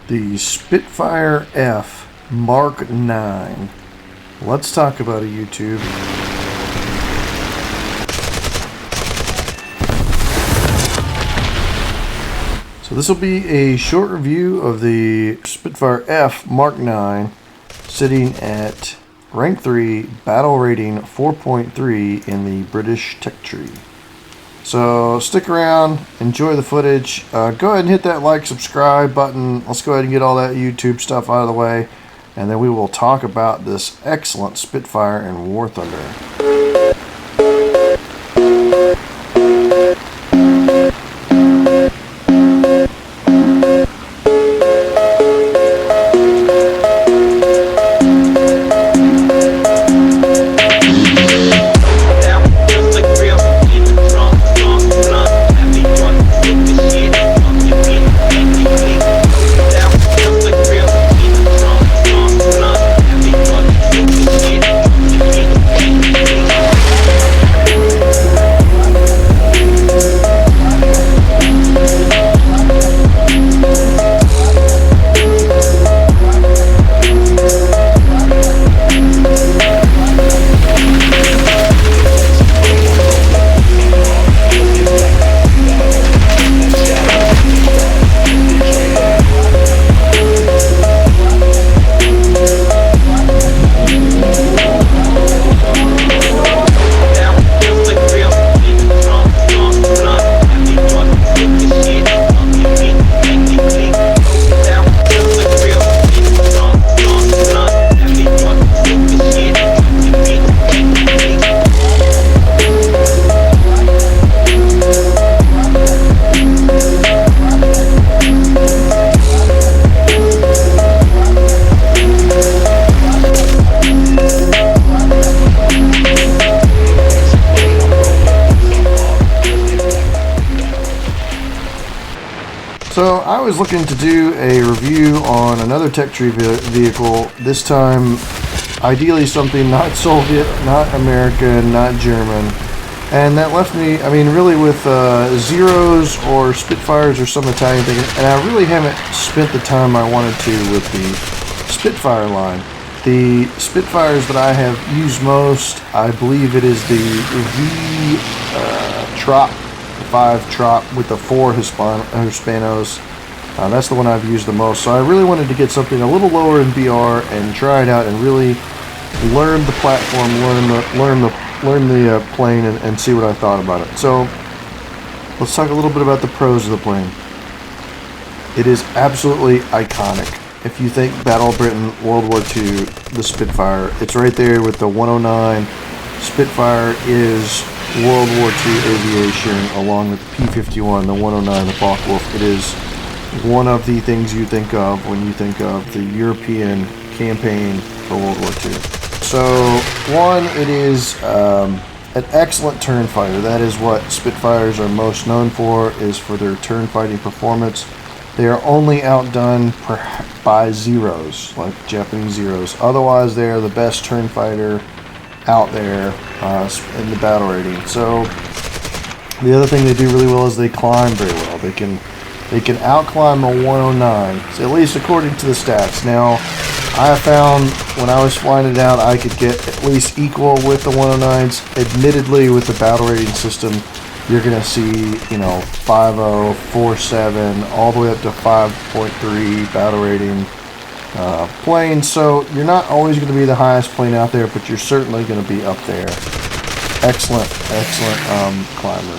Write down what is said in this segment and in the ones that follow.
the Spitfire F Mark IX. Let's talk about it, YouTube. So this will be a short review of the Spitfire F Mark IX, sitting at rank 3, battle rating 4.3 in the British tech tree. So stick around, enjoy the footage. Go ahead and hit that like, subscribe button. Let's go ahead and get all that YouTube stuff out of the way, and then we will talk about this excellent Spitfire and War Thunder. So I was looking to do a review on another tech tree vehicle, this time ideally something not Soviet, not American, not German, and that left me, I mean, really with Zeros or Spitfires or some Italian thing, and I really haven't spent the time I wanted to with the Spitfire line. The Spitfires that I have used most, I believe it is the Trop, 5 Trop with the 4 Hispanos. That's the one I've used the most. So I really wanted to get something a little lower in BR and try it out and really learn the platform, learn the plane, and see what I thought about it. So let's talk a little bit about the pros of the plane. It is absolutely iconic. If you think Battle of Britain, World War II, the Spitfire, it's right there with the 109. Spitfire is World War II aviation, along with the P-51, the 109, the Focke-Wulf. It is one of the things you think of when you think of the European campaign for World War II. So, one, it is an excellent turn fighter. That is what Spitfires are most known for, is for their turn fighting performance. They are only outdone by Zeros, like Japanese Zeros. Otherwise, they are the best turn fighter out there in the battle rating. So the other thing they do really well is they climb very well. They can out-climb a 109, at least according to the stats. Now, I have found when I was flying it out, I could get at least equal with the 109s. Admittedly, with the battle rating system, you're going to see, 5.0, 4.7, all the way up to 5.3 battle rating planes. So you're not always going to be the highest plane out there, but you're certainly going to be up there. Excellent climber.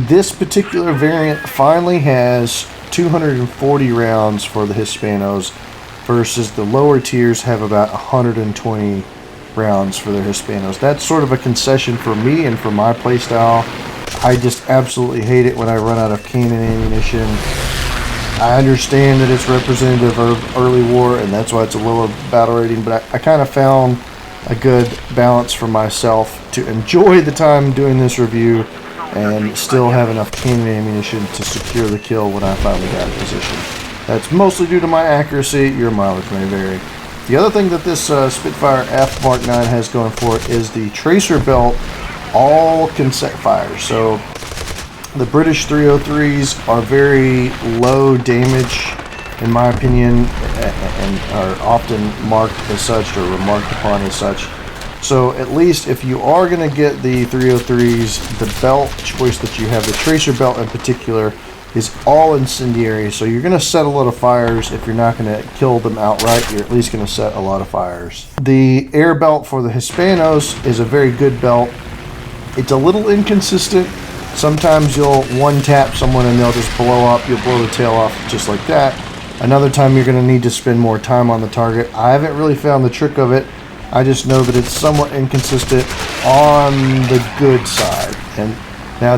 This particular variant finally has 240 rounds for the Hispanos, versus the lower tiers have about 120 rounds for their Hispanos. That's sort of a concession for me and for my playstyle. I just absolutely hate it when I run out of cannon ammunition. I understand that it's representative of early war, and that's why it's a lower battle rating, but I kind of found a good balance for myself to enjoy the time doing this review and still have enough cannon ammunition to secure the kill when I finally got in position. That's mostly due to my accuracy. Your mileage may vary. The other thing that this Spitfire F Mark IX has going for it is the tracer belt, all cassette fires. So the British 303s are very low damage in my opinion, and are often marked as such or remarked upon as such. So at least if you are going to get the 303s, the belt choice that you have, the tracer belt in particular, is all incendiary. So you're going to set a lot of fires. If you're not going to kill them outright, you're at least going to set a lot of fires. The air belt for the Hispanos is a very good belt. It's a little inconsistent. Sometimes you'll one tap someone and they'll just blow up. You'll blow the tail off just like that. Another time you're going to need to spend more time on the target. I haven't really found the trick of it. I just know that it's somewhat inconsistent on the good side. And now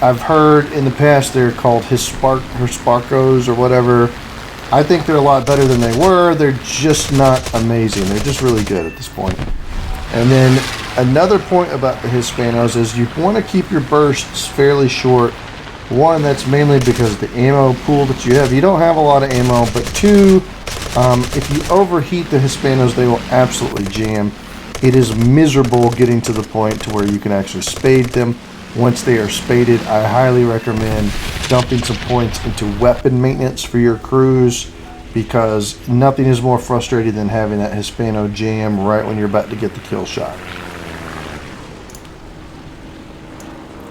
I've heard in the past they're called Hispanos or whatever. I think they're a lot better than they were. They're just not amazing. They're just really good at this point. And then another point about the Hispanos is you want to keep your bursts fairly short. One, that's mainly because of the ammo pool that you have. You don't have a lot of ammo, but two, if you overheat the Hispanos, they will absolutely jam. It is miserable getting to the point to where you can actually spade them. Once they are spaded, I highly recommend dumping some points into weapon maintenance for your crews, because nothing is more frustrating than having that Hispano jam right when you're about to get the kill shot.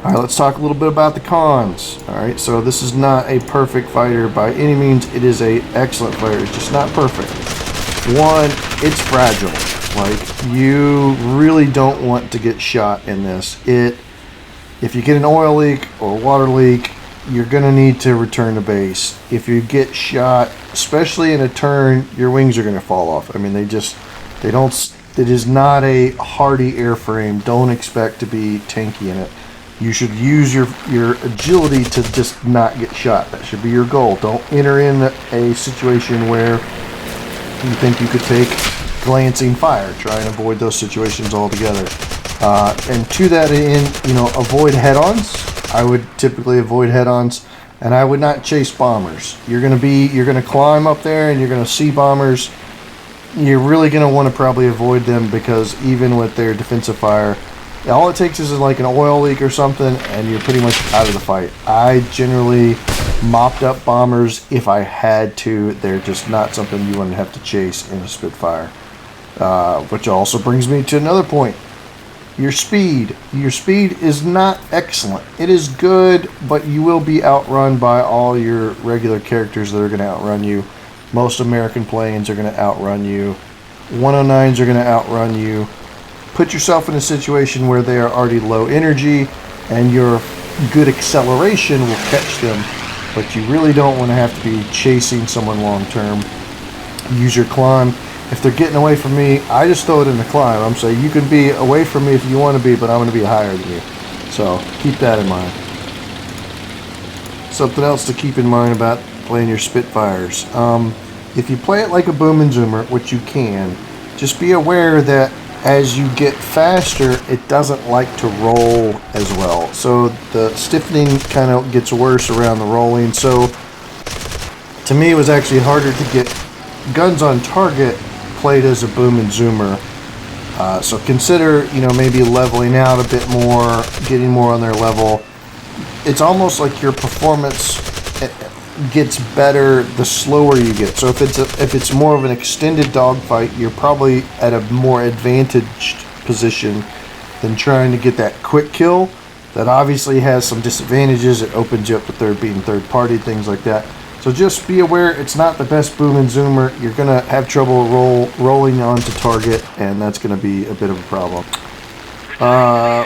Alright, let's talk a little bit about the cons. Alright, so this is not a perfect fighter by any means. It is an excellent fighter. It's just not perfect. One, it's fragile. Like, you really don't want to get shot in this. If you get an oil leak or a water leak, you're going to need to return to base. If you get shot, especially in a turn, your wings are going to fall off. I mean, it is not a hardy airframe. Don't expect to be tanky in it. You should use your agility to just not get shot. That should be your goal. Don't enter in a situation where you think you could take glancing fire. Try and avoid those situations altogether. And to that end, avoid head-ons. I would typically avoid head-ons, and I would not chase bombers. You're gonna climb up there and you're gonna see bombers. You're really gonna want to probably avoid them, because even with their defensive fire, all it takes is like an oil leak or something and you're pretty much out of the fight. I generally mopped up bombers if I had to. They're just not something you want to have to chase in a Spitfire. Which also brings me to another point. Your speed. Your speed is not excellent. It is good, but you will be outrun by all your regular characters that are going to outrun you. Most American planes are going to outrun you. 109s are going to outrun you. Put yourself in a situation where they are already low energy and your good acceleration will catch them, but you really don't want to have to be chasing someone long term. Use your climb. If they're getting away from me, I just throw it in the climb. I'm saying you can be away from me if you want to be, but I'm going to be higher than you. So keep that in mind. Something else to keep in mind about playing your Spitfires. If you play it like a boom and zoomer, which you can, just be aware that as you get faster, it doesn't like to roll as well. So the stiffening kind of gets worse around the rolling. So to me, it was actually harder to get guns on target played as a boom and zoomer. So consider, maybe leveling out a bit more, getting more on their level. It's almost like your performance gets better the slower you get. So if it's more of an extended dogfight, you're probably at a more advantaged position than trying to get that quick kill. That obviously has some disadvantages. It opens you up to being third party, things like that. So just be aware, it's not the best boom and zoomer. You're gonna have trouble rolling onto target, and that's gonna be a bit of a problem.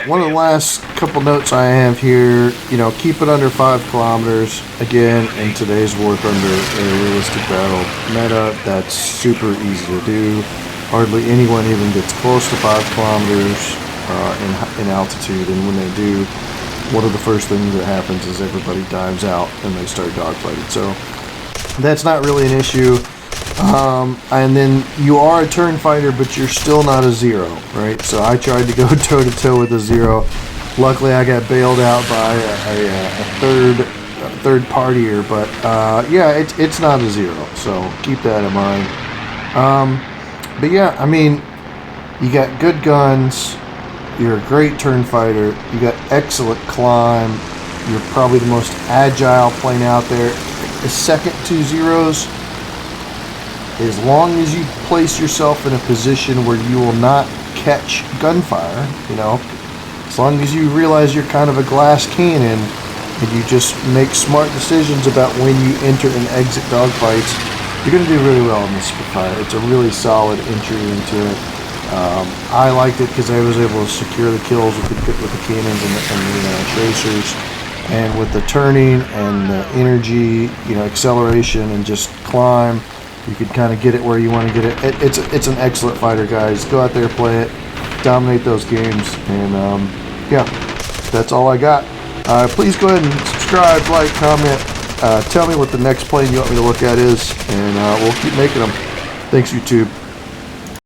One of the last couple notes I have here, keep it under 5 kilometers. Again, in today's War Thunder, a realistic battle meta, that's super easy to do. Hardly anyone even gets close to 5 kilometers in altitude, and when they do, one of the first things that happens is everybody dives out and they start dogfighting. So that's not really an issue. And then you are a turn fighter, but you're still not a zero, right? So I tried to go toe to toe with a zero. Luckily, I got bailed out by a third partier, but yeah, it's not a zero. So keep that in mind. But yeah, I mean, you got good guns. You're a great turn fighter. You got excellent climb. You're probably the most agile plane out there. The second to zeros. as long as you place yourself in a position where you will not catch gunfire, you know, as long as you realize you're kind of a glass cannon and you just make smart decisions about when you enter and exit dogfights, you're going to do really well in this Spitfire. It's a really solid entry into it. I liked it because I was able to secure the kills with the cannons and the tracers, and with the turning and the energy, you know, acceleration and just climb, you could kind of get it where you want to get it. It's an excellent fighter, guys. Go out there, play it, dominate those games, and yeah, that's all I got. Please go ahead and subscribe, like, comment, tell me what the next plane you want me to look at is, and we'll keep making them. Thanks, YouTube.